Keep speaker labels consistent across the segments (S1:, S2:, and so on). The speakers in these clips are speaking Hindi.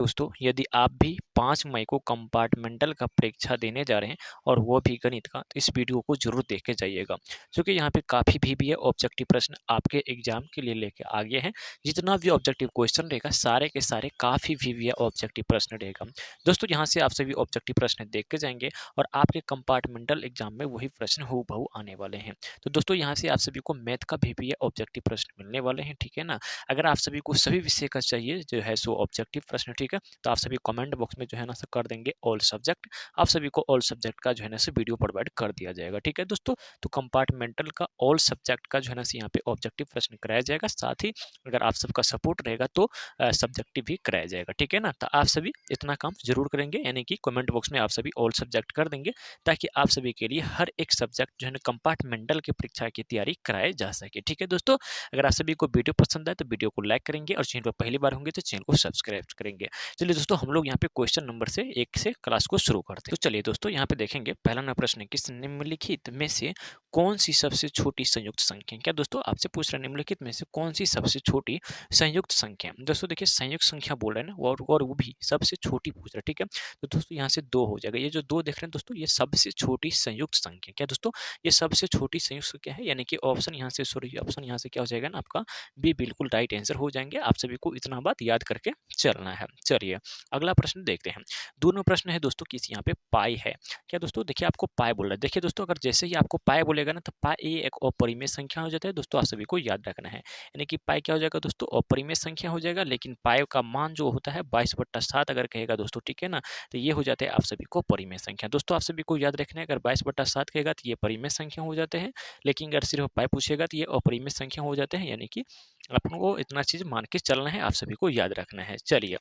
S1: दोस्तों यदि आप भी 5 मई को कंपार्टमेंटल का परीक्षा देने जा रहे हैं और वो भी गणित का, तो इस वीडियो को जरूर देख के जाइएगा क्योंकि यहाँ पे काफ़ी वीवीए ऑब्जेक्टिव प्रश्न आपके एग्जाम के लिए लेके आ गए हैं। जितना भी ऑब्जेक्टिव क्वेश्चन रहेगा सारे के सारे काफ़ी वीवीए ऑब्जेक्टिव प्रश्न रहेगा। दोस्तों यहाँ से आप सभी ऑब्जेक्टिव प्रश्न देख के जाएंगे और आपके कंपार्टमेंटल एग्जाम में वही प्रश्न हूबहू आने वाले हैं। तो दोस्तों यहाँ से आप सभी को मैथ का वीवीए ऑब्जेक्टिव प्रश्न मिलने वाले हैं, ठीक है ना। अगर आप सभी को सभी विषय का चाहिए जो है सो ऑब्जेक्टिव प्रश्न, ठीक है, तो आप सभी कमेंट बॉक्स में जो है ना सो कर देंगे ऑल सब्जेक्ट। आप सभी को ऑल सब्जेक्ट का जो है ना सो वीडियो प्रोवाइड कर दिया जाएगा, ठीक है दोस्तों। तो कंपार्टमेंटल का ऑल सब्जेक्ट का जो है ना यहाँ पे ऑब्जेक्टिव प्रश्न कराया जाएगा, साथ ही अगर आप सबका सपोर्ट रहेगा तो सब्जेक्टिव भी कराया जाएगा, ठीक है ना। तो आप सभी इतना काम जरूर करेंगे, यानी कि कमेंट बॉक्स में आप सभी ऑल सब्जेक्ट कर देंगे ताकि आप सभी के लिए हर एक सब्जेक्ट जो है ना कंपार्टमेंटल की परीक्षा की तैयारी कराई जा सके, ठीक है दोस्तों। अगर आप सभी को वीडियो पसंद आए तो वीडियो को लाइक करेंगे और चैनल पर पहली बार होंगे तो चैनल को सब्सक्राइब करेंगे। चलिए दोस्तों हम लोग यहाँ पे क्वेश्चन नंबर से 1 से क्लास को शुरू करते हैं। तो चलिए दोस्तों यहाँ पे देखेंगे पहला नंबर प्रश्न है कि निम्नलिखित में से कौन सी सबसे छोटी संयुक्त संख्या है। क्या दोस्तों आपसे पूछ रहे हैं निम्नलिखित में से कौन सी सबसे छोटी संयुक्त संख्या। दोस्तों देखिए संयुक्त संख्या बोल रहे हैं ना और वो भी सबसे छोटी पूछ रहे हैं, ठीक है। तो दोस्तों यहाँ से 2 हो जाएगा, ये जो 2 देख रहे हैं दोस्तों ये सबसे छोटी संयुक्त संख्या। क्या दोस्तों ये सबसे छोटी संयुक्त संख्या है, यानी कि ऑप्शन यहाँ से सॉरी ऑप्शन यहाँ से क्या हो जाएगा ना आपका बी बिल्कुल राइट आंसर हो जाएंगे। आप सभी को इतना बात याद करके चलना है। चलिए अगला प्रश्न देखते हैं। दोनों प्रश्न है दोस्तों किस यहाँ पे पाई है। क्या दोस्तों देखिए आपको पाई बोल रहा है, देखिए दोस्तों अगर जैसे ही आपको पाई बोलेगा ना तो पाई एक अपरिमेय संख्या हो जाता है दोस्तों, आप सभी को याद रखना है। यानी कि पाई क्या हो जाएगा दोस्तों अपरिमेय संख्या हो जाएगा, लेकिन पाई का मान जो होता है 22/7 अगर कहेगा दोस्तों, ठीक है ना, तो ये हो जाते हैं आप सभी को परिमेय संख्या। दोस्तों आप सभी को याद रखना है अगर 22/7 कहेगा तो ये परिमेय संख्या हो जाते हैं, लेकिन अगर सिर्फ पाई पूछेगा तो ये अपरिमेय संख्या हो जाते हैं। यानी कि अपन को इतना चीज मान के चलना है, आप सभी को याद रखना है। चलिए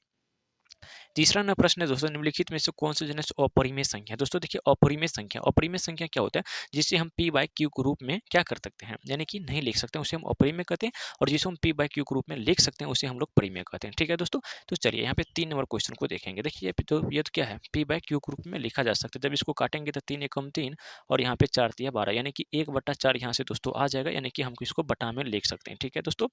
S1: तीसरा न प्रश्न है दोस्तों निम्नलिखित में से कौन सा जो है अपरिमेय संख्या। दोस्तों देखिए अपरिमेय संख्या क्या होता है, जिसे हम p बाई क्यू के रूप में क्या कर सकते हैं, यानी कि नहीं लिख सकते हैं उसे हम अपरिमेय कहते हैं, और जिसे हम p बाई क्यू के रूप में लिख सकते हैं उसे हम लोग परिमेय कहते हैं, ठीक है दोस्तों। तो चलिए यहाँ पे 3 नंबर क्वेश्चन को देखेंगे। देखिए ये तो क्या है p बाई क्यू के रूप में लिखा जा सकता है। जब इसको काटेंगे तो 3 एकम 3 और यहाँ पे 4 तिया 12, यानी कि 1/4 यहाँ से दोस्तों आ जाएगा, यानी कि हम इसको बटा में लिख सकते हैं, ठीक है दोस्तों।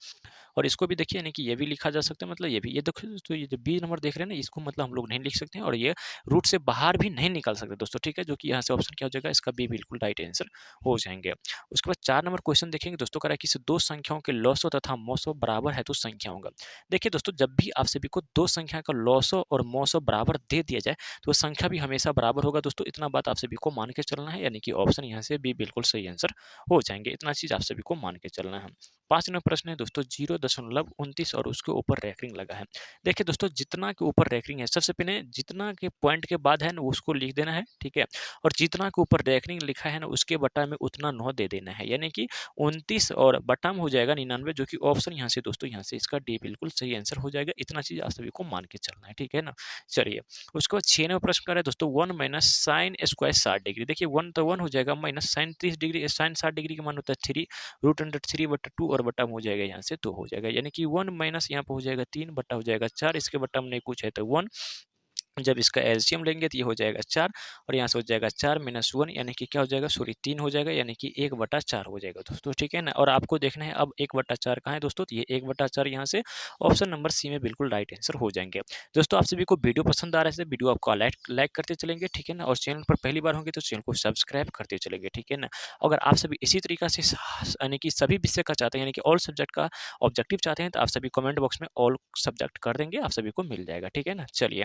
S1: और इसको भी देखिए यानी कि ये भी लिखा जा सकता है, मतलब ये भी, ये देखो दोस्तों ये जो बी नंबर देख रहे हैं ना इसको मतलब हम लोग नहीं लिख सकते हैं और ये रूट से बाहर भी नहीं निकाल सकते दोस्तों, ठीक है, जो कि यहाँ से ऑप्शन क्या हो जाएगा इसका बी बिल्कुल राइट आंसर हो जाएंगे। उसके बाद 4 नंबर क्वेश्चन देखेंगे दोस्तों, कह रहा है कि दो संख्याओं के लॉसो तथा मौसो बराबर है तो संख्या होगा। देखिए दोस्तों जब भी आप सभी को दो संख्या का लॉसो और मौसो बराबर दे दिया जाए तो संख्या भी हमेशा बराबर होगा दोस्तों, इतना बात आप सभी को मान के चलना है, यानी कि ऑप्शन यहाँ से बी बिल्कुल सही आंसर हो जाएंगे। इतना चीज आप सभी को मान के चलना है। 5 नंबर प्रश्न है दोस्तों 0.29 और उसके ऊपर रैंकिंग लगा है। देखिए दोस्तों जितना के ऊपर रैंकिंग है सबसे पहले जितना के पॉइंट के बाद है ना उसको लिख देना है, ठीक है, और जितना के ऊपर रैंकिंग लिखा है ना उसके बटा में उतना 9 दे देना है, यानी कि 29 और बटा में हो जाएगा 99, जो कि ऑप्शन यहाँ से दोस्तों यहाँ से इसका डी बिल्कुल सही आंसर हो जाएगा। इतना चीज आप सभी को मान के चलना है, ठीक है ना। चलिए उसके बाद 6 नंबर प्रश्न कर रहा है दोस्तों 1 माइनस साइन स्क्वायर 60 डिग्री। देखिए 1 तो 1 हो जाएगा, minus sine 30 degree, sine 60 degree का मान होता है 3 √3/2 और बटा में हो जाएगा यहाँ से 2 हो जाएगा, यानी कि 1 माइनस यहाँ पे हो जाएगा 3 बटा हो जाएगा 4, इसके बटा में नहीं कुछ है तो 1, जब इसका एलसीएम लेंगे तो ये हो जाएगा 4 और यहाँ से हो जाएगा 4 - 1, यानी कि क्या हो जाएगा सॉरी 3 हो जाएगा, यानी कि 1/4 हो जाएगा दोस्तों, ठीक है ना। और आपको देखना है अब 1/4 कहाँ है दोस्तों, तो ये 1/4 यहाँ से ऑप्शन नंबर सी में बिल्कुल राइट आंसर हो जाएंगे। दोस्तों आप सभी को वीडियो पसंद आ रहा है तो वीडियो आपको लाइक करते चलेंगे, ठीक है ना, और चैनल पर पहली बार होंगे तो चैनल को सब्सक्राइब करते चलेंगे, ठीक है ना। अगर आप सभी इसी तरीका से यानी कि सभी विषय का चाहते हैं, यानी कि ऑल सब्जेक्ट का ऑब्जेक्टिव चाहते हैं, तो आप सभी कमेंट बॉक्स में ऑल सब्जेक्ट कर देंगे, आप सभी को मिल जाएगा, ठीक है ना। चलिए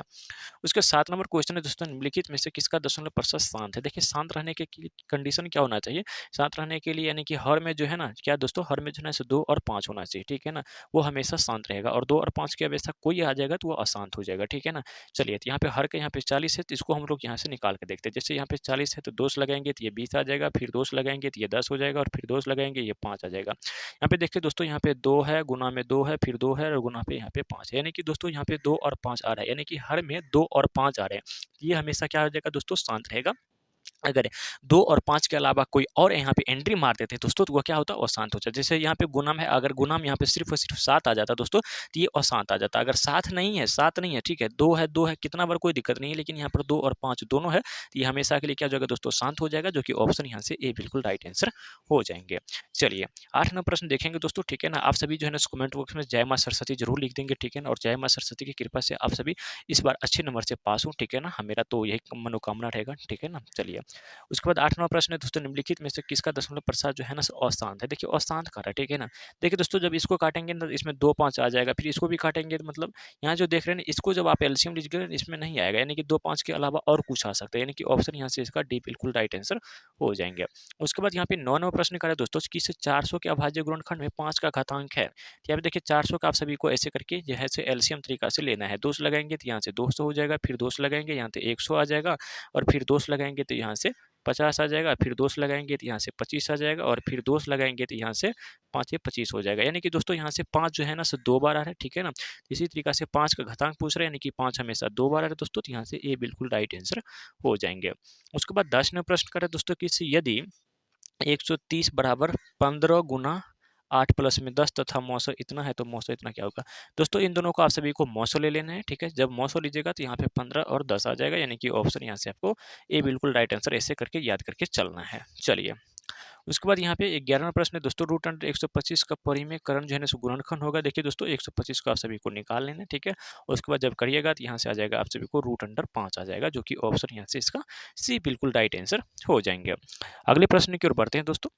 S1: उसके 7 नंबर क्वेश्चन है दोस्तों निम्नलिखित में से किसका दशमलव प्रतिशत शांत है। देखिए शांत रहने के कंडीशन क्या होना चाहिए, शांत रहने के लिए यानी कि हर में जो है ना क्या दोस्तों हर में जो है 2 और 5 होना चाहिए, ठीक है ना, वो हमेशा शांत रहेगा, और 2 और 5 की अवस्था कोई आ जाएगा तो वो अशांत हो जाएगा, ठीक है ना। चलिए तो यहाँ पे हर के यहाँ पे 40 है तो इसको हम लोग यहाँ से निकाल के देखते हैं। जैसे यहाँ पे 40 है तो 2 लगाएंगे तो ये 20 आ जाएगा, फिर 2 लगाएंगे तो ये 10 हो जाएगा, और फिर 2 लगाएंगे ये 5 आ जाएगा। यहाँ पे देखिए दोस्तों यहाँ पे 2 है, गुना में 2 है, फिर 2 है और गुना पे यहाँ पे 5 है, यानी कि दोस्तों यहाँ पे 2 और 5 आ रहा है, यानी कि हर में 2 और 5 आ रहे हैं, ये हमेशा क्या हो जाएगा दोस्तों शांत रहेगा। अगर 2 और 5 के अलावा कोई और यहाँ पे एंट्री मार देते हैं दोस्तों, तो वो क्या होता है, अशांत हो जाता है। जैसे यहाँ पे गुणम है, अगर गुणम यहाँ पे सिर्फ और सिर्फ 7 आ जाता दोस्तों, तो ये अशांत आ जाता। अगर 7 नहीं है, ठीक है, 2 है, कितना बार कोई दिक्कत नहीं है, लेकिन यहाँ पर 2 और 5 दोनों है, तो ये हमेशा के लिए क्या हो जाएगा दोस्तों, शांत हो जाएगा, जो कि ऑप्शन यहाँ से ए बिल्कुल राइट आंसर हो जाएंगे। चलिए 8 नंबर प्रश्न देखेंगे दोस्तों, ठीक है ना। आप सभी जो है ना कमेंट बॉक्स में जय माँ सरस्वती जरूर लिख देंगे, ठीक है ना, और जय माँ सरस्वती की कृपा से आप सभी इस बार अच्छे नंबर से पास हो, ठीक है ना। मेरा तो यही मनोकामना रहेगा, ठीक है ना। चलिए उसके बाद 8वां प्रश्न है दोस्तों, निम्नलिखित में से किसका दशमलव प्रसाद जो है ना अशांत है। देखिए अशांत कर रहा है, ठीक है ना। देखिए दोस्तों, जब इसको काटेंगे ना इसमें 2 5 आ जाएगा, फिर इसको भी काटेंगे तो मतलब यहाँ जो देख रहे हैं ना, इसको जब आप एलसीएम लीजिएगा इसमें नहीं आएगा, यानी कि 2 5 के अलावा और कुछ आ सकता है, यानी कि ऑप्शन यहाँ से इसका डी बिल्कुल राइट आंसर हो जाएंगे। उसके बाद यहाँ पे 9 नंबर प्रश्न करा दोस्तों कि 400 के अभाज्य गुणनखंड में 5 का घातांक है। तो यहाँ पे देखिए 400 का आप सभी को ऐसे करके जो है से एलसीएम तरीका से लेना है। 2 लगाएंगे तो यहाँ से 200 हो जाएगा, फिर 2 लगाएंगे यहाँ से 100 आ जाएगा, और फिर 2 लगाएंगे तो यहाँ से 50 आ जाएगा, फिर 2 लगाएंगे तो यहाँ से 25 आ जाएगा, और फिर 2 लगाएंगे तो यहाँ से 5 25 हो जाएगा। यानी कि दोस्तों यहाँ से 5 जो है ना 2 बार आ रहा है, ठीक है ना। इसी तरीका से 5 का घातांक पूछ रहे हैं, यानी कि 5 हमेशा 2 बार आ रहा है दोस्तों, तो यहाँ से ए बिल्कुल राइट आंसर हो जाएंगे। उसके बाद 10 नंबर प्रश्न करें दोस्तों कि यदि 130 बराबर 15 गुना 8 प्लस में 10 तथा मौसो इतना है, तो मौसो इतना क्या होगा। दोस्तों इन दोनों को आप सभी को मौसो ले लेना है, ठीक है। जब मौसो लीजिएगा तो यहाँ पे 15 और 10 आ जाएगा, यानी कि ऑप्शन यहाँ से आपको ए बिल्कुल राइट आंसर ऐसे करके याद करके चलना है। चलिए उसके बाद यहाँ पे 11वां प्रश्न है दोस्तों, रूट अंडर 125 का परिमेयकरण जो है ना गुणनखंड होगा। देखिए दोस्तों 125 को आप सभी को निकाल लेना है, ठीक है। उसके बाद जब करिएगा तो यहाँ से आ जाएगा आप सभी को रूट अंडर 5 आ जाएगा, जो कि ऑप्शन यहाँ से इसका सी बिल्कुल राइट आंसर हो जाएंगे। अगले प्रश्न की ओर बढ़ते हैं दोस्तों।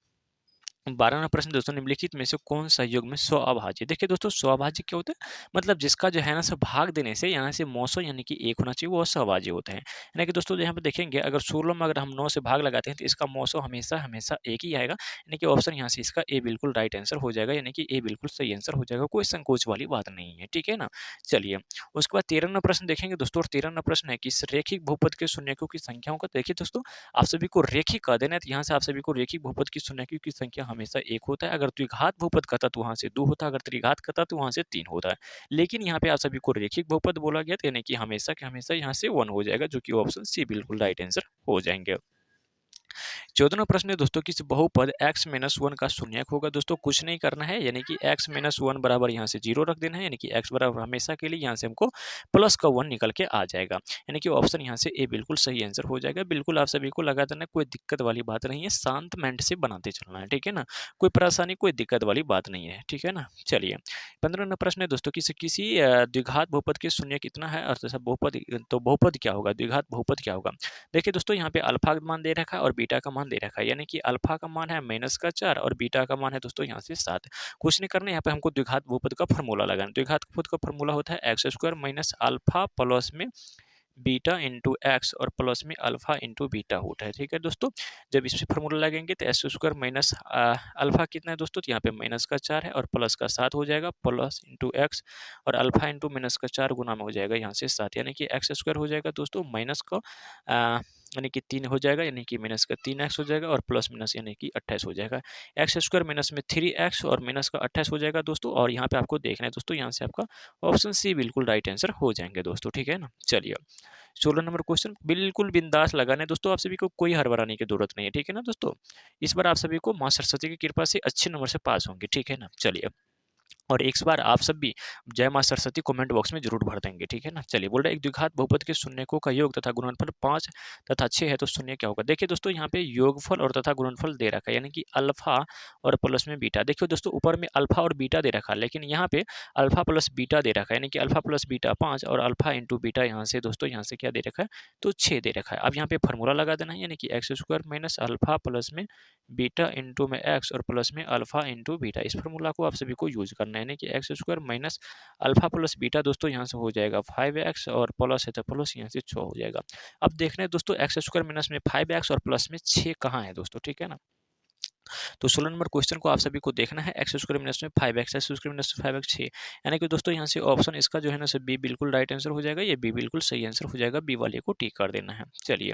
S1: 12वां प्रश्न दोस्तों, निम्नलिखित में से कौन सा योग में स्वअभाज्य। देखिए दोस्तों स्वअभाज्य क्या होता है, मतलब जिसका जो है ना सब भाग देने से यहाँ से मौसो यानी कि 1 होना चाहिए, वो स्वअभाज्य होता है। यानी कि दोस्तों यहाँ पे देखेंगे अगर 16 में अगर हम 9 से भाग लगाते हैं तो इसका मौसो हमेशा हमेशा 1 ही आएगा, यानी कि ऑप्शन यहाँ से इसका ए बिल्कुल राइट आंसर हो जाएगा, यानी कि ए बिल्कुल सही आंसर हो जाएगा, कोई संकोच वाली बात नहीं है, ठीक है ना। चलिए उसके बाद 13वां प्रश्न देखेंगे दोस्तों, और 13वां प्रश्न है कि रैखिक बहुपद के शून्यकों की संख्याओं का। देखिए दोस्तों आप सभी को रेखिक कह देना है, तो यहाँ से आप सभी को रेखिक बहुपद की शून्यकों की संख्या हमेशा 1 होता है। अगर द्विघात बहुपद कहता तो वहां से 2 होता, अगर त्रिघात कहता तो वहां से 3 होता है। लेकिन यहाँ पे आप सभी को रेखिक बहुपद बोला गया, यानी कि हमेशा के हमेशा यहाँ से 1 हो जाएगा, जो कि ऑप्शन सी बिल्कुल राइट आंसर हो जाएंगे। 14वां प्रश्न है दोस्तों, किस बहुपद x माइनस 1 का शून्यक होगा। दोस्तों कुछ नहीं करना है, यानी कि x माइनस 1 बराबर यहाँ से 0 रख देना है, यानी कि x बराबर हमेशा के लिए यहाँ से हमको प्लस का 1 निकल के आ जाएगा, यानी कि ऑप्शन यहाँ से ए बिल्कुल सही आंसर हो जाएगा। बिल्कुल आप सभी को लगा देना, कोई दिक्कत वाली बात नहीं है, शांत माइंड से बनाते चलना है, ठीक है ना। कोई परेशानी कोई दिक्कत वाली बात नहीं है, ठीक है ना। चलिए 15वां प्रश्न है दोस्तों, किसी द्विघात बहुपद के शून्य कितना है, और बहुपद तो बहुपद क्या होगा, द्विघात बहुपद क्या होगा। देखिए दोस्तों यहाँ पे अल्फा का मान दे रखा है और बीटा का मान दे रखा है, यानी कि अल्फा का मान है -4 और बीटा का मान है दोस्तों यहाँ से 7। कुछ नहीं करना, यहाँ पे हमको द्विघात बहुपद का फॉर्मूला लगाना। द्विघात बहुपद का फॉर्मूला होता है x² माइनस अल्फा प्लस में बीटा इंटू एक्स और प्लस में अल्फा इंटू बीटा होता है, ठीक है दोस्तों। जब इस पर फॉर्मूला लगेंगे तो x² माइनस अल्फा कितना है दोस्तों, तो यहाँ पे -4 है और प्लस का 7 हो जाएगा, प्लस इंटू एक्स और अल्फा इंटू -4 गुना में हो जाएगा यहाँ से 7, यानी कि x² हो जाएगा दोस्तों माइनस का यानी कि 3 हो जाएगा, यानी कि माइनस का 3x हो जाएगा और प्लस माइनस यानी कि 28 हो जाएगा। x² माइनस में 3x और माइनस का 28 हो जाएगा दोस्तों, और यहाँ पे आपको देखना है दोस्तों, यहाँ से आपका ऑप्शन सी बिल्कुल राइट आंसर हो जाएंगे दोस्तों, ठीक है ना। चलिए 16 नंबर क्वेश्चन बिल्कुल बिंदास लगाने दोस्तों, आप सभी को कोई हड़बड़ाने की जरूरत नहीं है, ठीक है ना दोस्तों। इस बार आप सभी को मां सरस्वती की कृपा से अच्छे नंबर से पास होंगे, ठीक है ना। चलिए और एक बार आप सब भी जय मां सरस्वती कमेंट बॉक्स में जरूर भर देंगे, ठीक है ना। चलिए बोल रहे हैं एक द्विघात बहुपद के शून्यकों का योग तथा गुणनफल 5 तथा 6 है, तो शून्य क्या होगा। देखिए दोस्तों यहाँ पे योगफल और तथा गुणनफल दे रखा है, यानी कि अल्फा और प्लस में बीटा। देखिए दोस्तों ऊपर में अल्फा और बीटा दे रखा है, लेकिन यहाँ पे अल्फा प्लस बीटा दे रखा है, यानी कि अल्फा प्लस बीटा 5 और अल्फा इंटू बीटा यहाँ से दोस्तों यहाँ से क्या दे रखा है, तो 6 दे रखा है। अब यहाँ पे फॉर्मूला लगा देना है, यानी कि x² माइनस अल्फा प्लस में बीटा इंटू में एक्स और प्लस में अल्फा इंटू बीटा। इस फॉर्मूला को आप सभी को यूज करना है, यानी कि x² minus alpha plus beta दोस्तों यहाँ से हो जाएगा 5x और प्लस है तो प्लस यहाँ से 6 हो जाएगा। अब देखना है दोस्तों x² माइनस में 5x और प्लस में 6 कहाँ है दोस्तों, ठीक है ना। तो 16 नंबर क्वेश्चन को आप सभी को देखना है। एक्स स्क्वायर माइनस में 5x, x square minus 5x 6, यानी कि दोस्तों यहाँ से ऑप्शन इसका जो है ना बी बिल्कुल राइट आंसर हो जाएगा। ये बी बिल्कुल सही आंसर हो जाएगा, बी वाले को टिक कर देना है। चलिए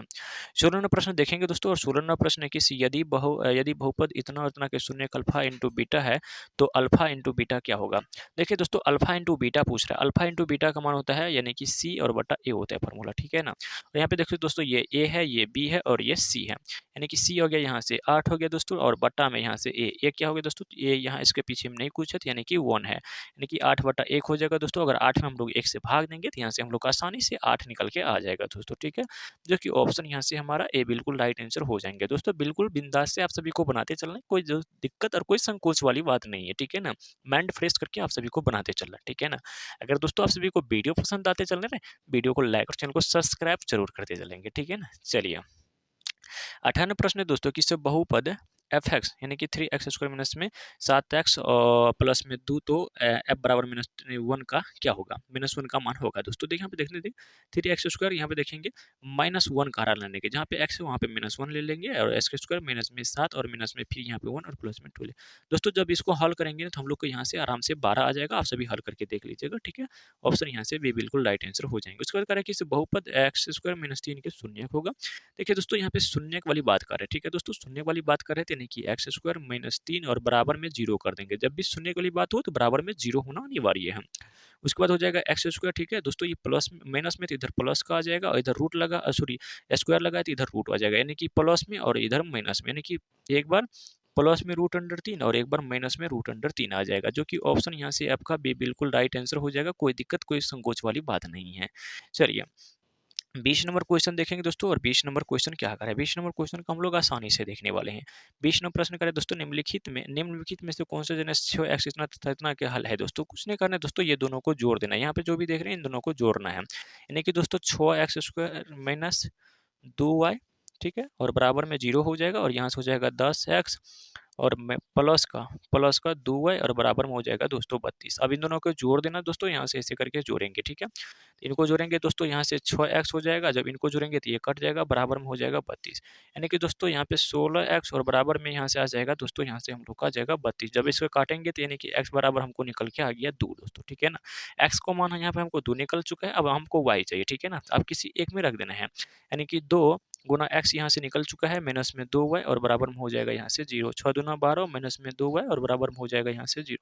S1: 16 नंबर प्रश्न देखेंगे दोस्तों, और 16 नंबर प्रश्न है कि यदि बहुपद इतना और इतना के शून्य अल्फा इंटू बीटा है तो अल्फा इंटू बीटा क्या होगा। देखिए दोस्तों, अल्फा इंटू बीटा पूछ रहा है। अल्फा इंटू बीटा का मान होता है यानी कि सी और बटा ए होता है फॉर्मूला, ठीक है ना। और यहाँ पे देखिए दोस्तों, ये ए है, ये बी है और ये सी है, यानी कि सी हो गया यहाँ से 8 हो गया दोस्तों, और बट्टा में यहाँ से ए क्या हो गया दोस्तों, ए यहाँ इसके पीछे में नहीं कुछ है, यानी कि 1 है, यानी कि 8 बटा 1 हो जाएगा दोस्तों। अगर 8 में हम लोग 1 से भाग देंगे तो यहाँ से हम लोग आसानी से 8 निकल के आ जाएगा दोस्तों, ठीक है। जो कि ऑप्शन यहाँ से हमारा ए बिल्कुल राइट आंसर हो जाएंगे दोस्तों। बिल्कुल बिंदास से आप सभी को बनाते चलना है, कोई जो दिक्कत और कोई संकोच वाली बात नहीं है, ठीक है ना। माइंड फ्रेश करके आप सभी को बनाते चलना है, ठीक है ना। अगर दोस्तों आप सभी को वीडियो पसंद आते चल रहे हैं, वीडियो को लाइक और चैनल को सब्सक्राइब जरूर करते चलेंगे, ठीक है ना। चलिए 18 प्रश्न है दोस्तों, कि बहुपद एफ एक्स यानी कि 3x स्क्वायर माइनस में 7x और प्लस में 2, तो एफ बराबर -1 का क्या होगा, -1 का मान होगा दोस्तों। देखिए यहाँ पे देखने दें, 3x स्क्वायर यहाँ पे देखेंगे -1 का लेने के, जहाँ पे x है वहाँ पे -1 ले लेंगे, और x स्क्वायर माइनस में 7 और माइनस में फिर यहाँ पे 1 और प्लस में 2 ले। दोस्तों जब इसको हल करेंगे तो हम लोग को यहाँ से आराम से 12 आ जाएगा। आप सभी हल करके देख लीजिएगा, ठीक है। ऑप्शन यहाँ से भी बिल्कुल राइट आंसर हो जाएंगे। उसके बाद करें कि बहुपद x स्क्वायर माइनस 3 के शून्य होगा। देखिए दोस्तों, यहाँ पे शून्य वाली बात कर रहे हैं, ठीक है दोस्तों। शून्य वाली बात कर रहे थे, यानी कि एक्स स्क्वायर -3 और बराबर में 0 कर देंगे। जब भी शून्य वाली बात हो तो बराबर में 0 होना अनिवार्य है। उसके बाद हो जाएगा एक्स स्क्वायर, ठीक है दोस्तों। ये प्लस माइनस में तो इधर प्लस का आ जाएगा, और इधर रूट लगा, सॉरी स्क्वायर लगा तो इधर रूट आ जाएगा, यानी कि प्लस में और इधर माइनस में, यानी कि एक बार प्लस में √3 और एक बार माइनस में √3 आ जाएगा, जो कि ऑप्शन यहाँ से आपका भी बिल्कुल राइट आंसर हो जाएगा। कोई दिक्कत कोई संकोच वाली बात नहीं है। चलिए 20 नंबर क्वेश्चन देखेंगे दोस्तों, और 20 नंबर क्वेश्चन क्या करें, 20 नंबर क्वेश्चन को हम लोग आसानी से देखने वाले हैं। 20 नंबर प्रश्न करें दोस्तों, निम्नलिखित में से कौन सा जनस 6x इतना तथा इतना के हल है दोस्तों। कुछ नहीं करना है दोस्तों, ये दोनों को जोड़ देना है। यहाँ पे जो भी देख रहे हैं इन दोनों को जोड़ना है, यानी कि दोस्तों 6x स्क्वायर माइनस 2y, ठीक है, और बराबर में 0 हो जाएगा, और यहाँ से हो जाएगा 10x और प्लस का 2y और बराबर में हो जाएगा दोस्तों 32। अब इन दोनों को जोड़ देना दोस्तों, यहाँ से ऐसे करके जोड़ेंगे, ठीक है। इनको जोड़ेंगे दोस्तों, यहाँ से 6x हो जाएगा, जब इनको जोड़ेंगे तो ये कट जाएगा, बराबर में हो जाएगा 32, यानी कि दोस्तों यहाँ पे 16x और बराबर में यहाँ से आ जाएगा दोस्तों, यहाँ से हम लोग का आ जाएगा 32। जब इसको काटेंगे तो यानी कि x बराबर हमको निकल के आ गया 2 दोस्तों, ठीक है ना। x को मान यहाँ पे हमको 2 निकल चुका है, अब हमको y चाहिए, ठीक है ना। अब किसी एक में रख देना है, यानी कि 2 गुना x यहाँ से निकल चुका है, माइनस में 2y और बराबर में हो जाएगा यहाँ से 0, 6 दूना 12 माइनस में 2y और बराबर में हो जाएगा यहाँ से 0,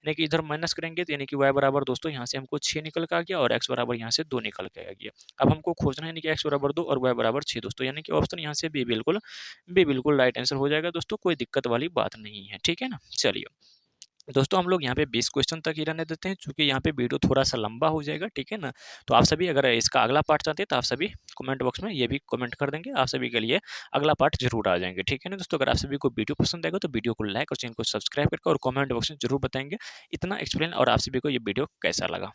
S1: यानी कि इधर माइनस करेंगे तो यानी कि y बराबर दोस्तों यहाँ से हमको 6 निकल के आ गया, और x बराबर यहाँ से 2 निकल के आ गया। अब हमको खोजना है, यानी कि x बराबर 2 और y बराबर 6 दोस्तों, यानी कि ऑप्शन यहाँ से बी बिल्कुल राइट आंसर हो जाएगा दोस्तों। कोई दिक्कत वाली बात नहीं है, ठीक है ना। चलिए दोस्तों, हम लोग यहाँ पे 20 क्वेश्चन तक ही रहने देते हैं, क्योंकि यहाँ पे वीडियो थोड़ा सा लंबा हो जाएगा, ठीक है ना। तो आप सभी अगर इसका अगला पार्ट चाहते हैं तो आप सभी कमेंट बॉक्स में ये भी कमेंट कर देंगे, आप सभी के लिए अगला पार्ट जरूर आ जाएंगे, ठीक है ना दोस्तों। अगर आप सभी को वीडियो पसंद आएगा तो वीडियो को लाइक और चैनल को सब्सक्राइब करके और कमेंट बॉक्स में जरूर बताएंगे इतना एक्सप्लेन और आप सभी को ये वीडियो कैसा लगा।